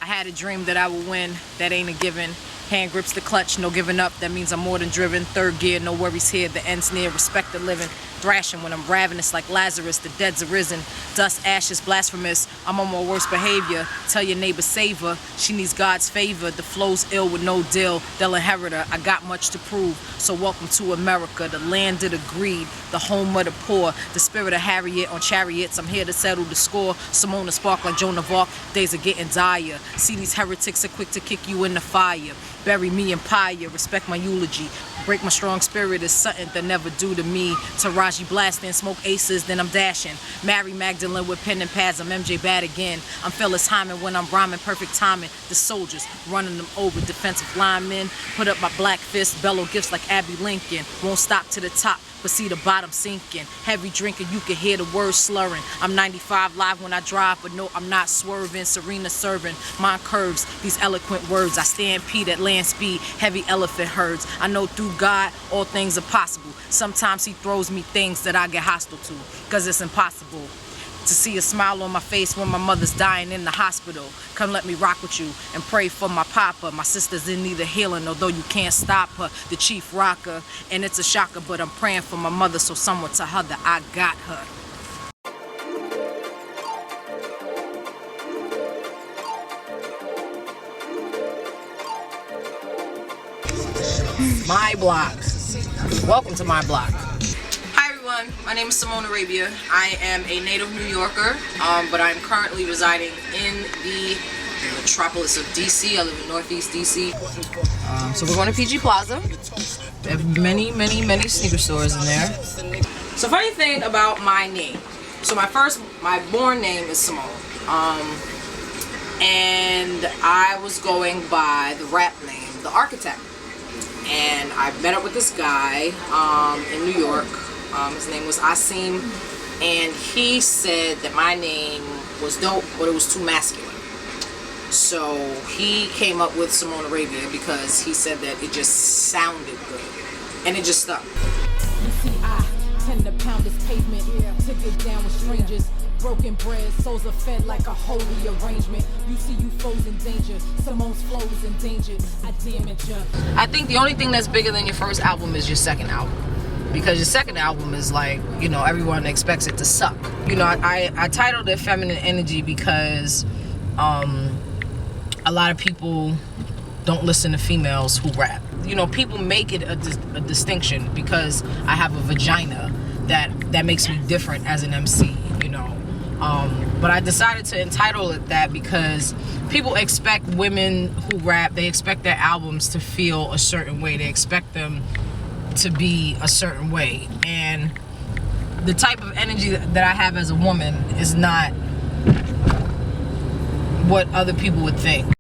had a dream that I would win, that ain't a given. Hand grips the clutch, no giving up, that means I'm more than driven. Third gear, no worries here, the end's near, respect the living. Thrashing when I'm ravenous like Lazarus, the dead's arisen. Dust, ashes, blasphemous, I'm on my worst behavior. Tell your neighbor save her, she needs God's favor. The flow's ill with no deal, they'll inherit her. I got much to prove, so welcome to America. The land of the greed, the home of the poor. The spirit of Harriet on chariots, I'm here to settle the score. Simone spark like Joan of Arc, days are getting dire. See these heretics are quick to kick you in the fire. Bury me in pyre, respect my eulogy. Break my strong spirit is something they never do to me. Taraji blasting, smoke aces, then I'm dashing. Marry Magdalene with pen and pads, I'm MJ bad again. I'm Phyllis Hyman when I'm rhyming, perfect timing. The soldiers running them over, defensive linemen. Put up my black fist, bellow gifts like Abby Lincoln. Won't stop to the top, but see the bottom sinking. Heavy drinking, you can hear the words slurring. I'm 95 live when I drive, but no, I'm not swerving. Serena serving, mind curves, these eloquent words. I stampede at land speed, heavy elephant herds. I know through God, all things are possible. Sometimes he throws me things that I get hostile to, cause it's impossible to see a smile on my face when my mother's dying in the hospital. Come let me rock with you and pray for my papa. My sister's in need of healing, although you can't stop her. The chief rocker, and it's a shocker, but I'm praying for my mother, so someone tell her that I got her. My block. Welcome to my block. Hi everyone, my name is Simone Arabia. I am a native New Yorker, but I'm currently residing in the metropolis of DC. I live in Northeast DC. So we're going to PG Plaza. They have many sneaker stores in there. So funny thing about my name. So my born name is Simone. And I was going by the rap name, The Architect. And I met up with this guy in New York. His name was Asim, and he said that my name was dope, but it was too masculine. So he came up with Simone Arabia because he said that it just sounded good, and it just stuck. You see, I tend to pound this pavement to get down with strangers. Broken bread, souls are fed like a holy arrangement. You see you foes in danger, Simone's flow is endangered. I damage you. I think the only thing that's bigger than your first album is your second album. Because your second album is like, you know, everyone expects it to suck. You know, I titled it Feminine Energy because a lot of people don't listen to females who rap. You know, people make it a distinction because I have a vagina that makes me different as an MC, you know. But I decided to entitle it that because people expect women who rap, they expect their albums to feel a certain way. They expect them to be a certain way. And the type of energy that I have as a woman is not what other people would think.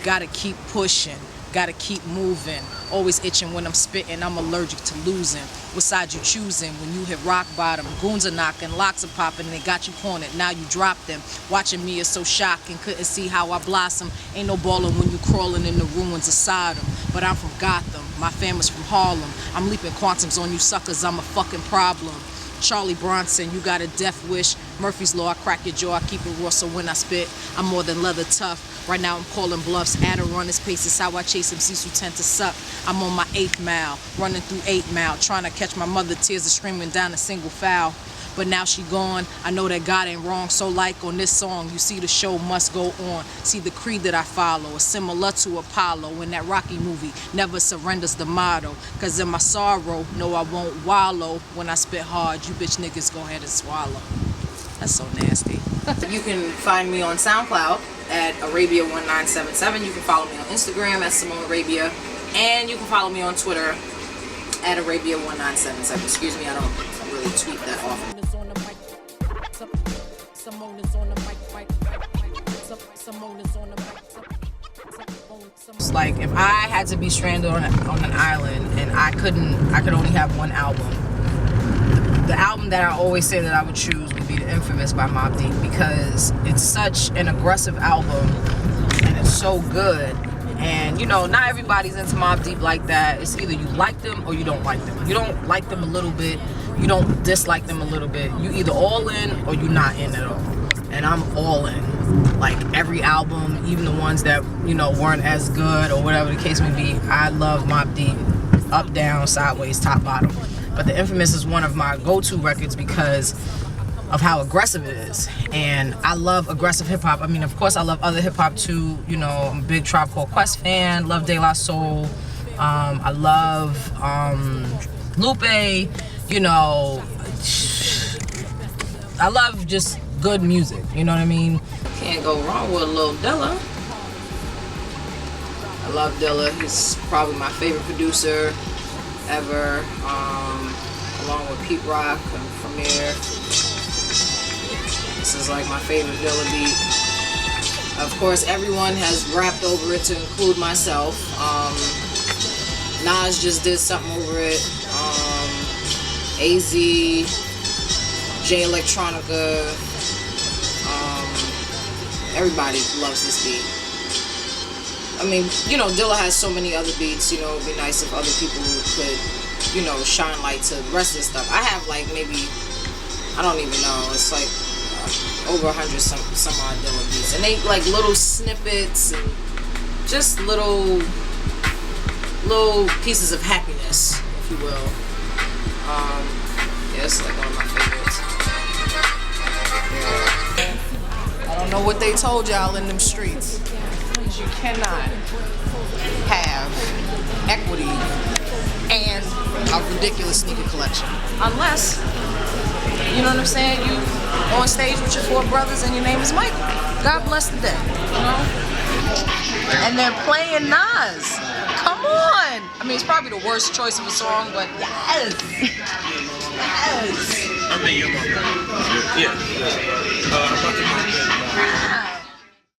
Gotta keep pushing. Gotta keep moving. Always itching when I'm spitting. I'm allergic to losing. What side you choosing when you hit rock bottom? Goons are knocking, locks are popping, and they got you cornered. Now you dropped them. Watching me is so shocking. Couldn't see how I blossom. Ain't no ballin' when you crawling in the ruins of Sodom. But I'm from Gotham. My family's from Harlem. I'm leaping quantums on you suckers. I'm a fucking problem. Charlie Bronson, you got a death wish. Murphy's Law, I crack your jaw, I keep it raw, so when I spit, I'm more than leather tough. Right now I'm calling bluffs, at a runner's pace is how I chase MCs who tend to suck. I'm on my 8th mile, running through 8 Mile, trying to catch my mother, tears are streaming down a single foul. But now she gone, I know that God ain't wrong, so like on this song, you see the show must go on. See the creed that I follow, is similar to Apollo in that Rocky movie, never surrenders the motto. Cause in my sorrow, no I won't wallow. When I spit hard, you bitch niggas go ahead and swallow. That's so nasty. You can find me on SoundCloud at Arabia1977. You can follow me on Instagram at Simone Arabia. And you can follow me on Twitter at Arabia1977. Excuse me, I don't really tweet that often. It's like if I had to be stranded on an island and I could only have one album. The album that I always say that I would choose would be The Infamous by Mobb Deep because it's such an aggressive album and it's so good. And you know, not everybody's into Mobb Deep like that. It's either you like them or you don't like them. You don't like them a little bit, you don't dislike them a little bit. You either all in or you're not in at all. And I'm all in. like every album, even the ones that, you know, weren't as good or whatever the case may be. I love Mobb Deep, up, down, sideways, top, bottom. But The Infamous is one of my go-to records because of how aggressive it is. And I love aggressive hip-hop. I mean, of course, I love other hip-hop too. You know, I'm a big Tribe Called Quest fan, love De La Soul. I love Lupe, you know. I love just good music, you know what I mean? Can't go wrong with a little Dilla. I love Dilla. He's probably my favorite producer ever, along with Pete Rock and Premier. This is like my favorite Dilla beat. Of course, everyone has rapped over it, to include myself. Nas just did something over it. AZ, Jay Electronica, everybody loves this beat. I mean, you know, Dilla has so many other beats, you know, it'd be nice if other people could, you know, shine light to the rest of the stuff. I have like maybe, I don't even know, it's like over 100 some odd Dilla beats. And they like little snippets and just little pieces of happiness, if you will. Yeah, it's like one of my favorites. Yeah. I don't know what they told y'all in them streets. You cannot have equity and a ridiculous sneaker collection unless, you know what I'm saying, you on stage with your 4 brothers and your name is Michael. God bless the day, you know? And they're playing Nas. Come on! I mean, it's probably the worst choice of a song, but yes! Yes! I mean, your mom. Yeah.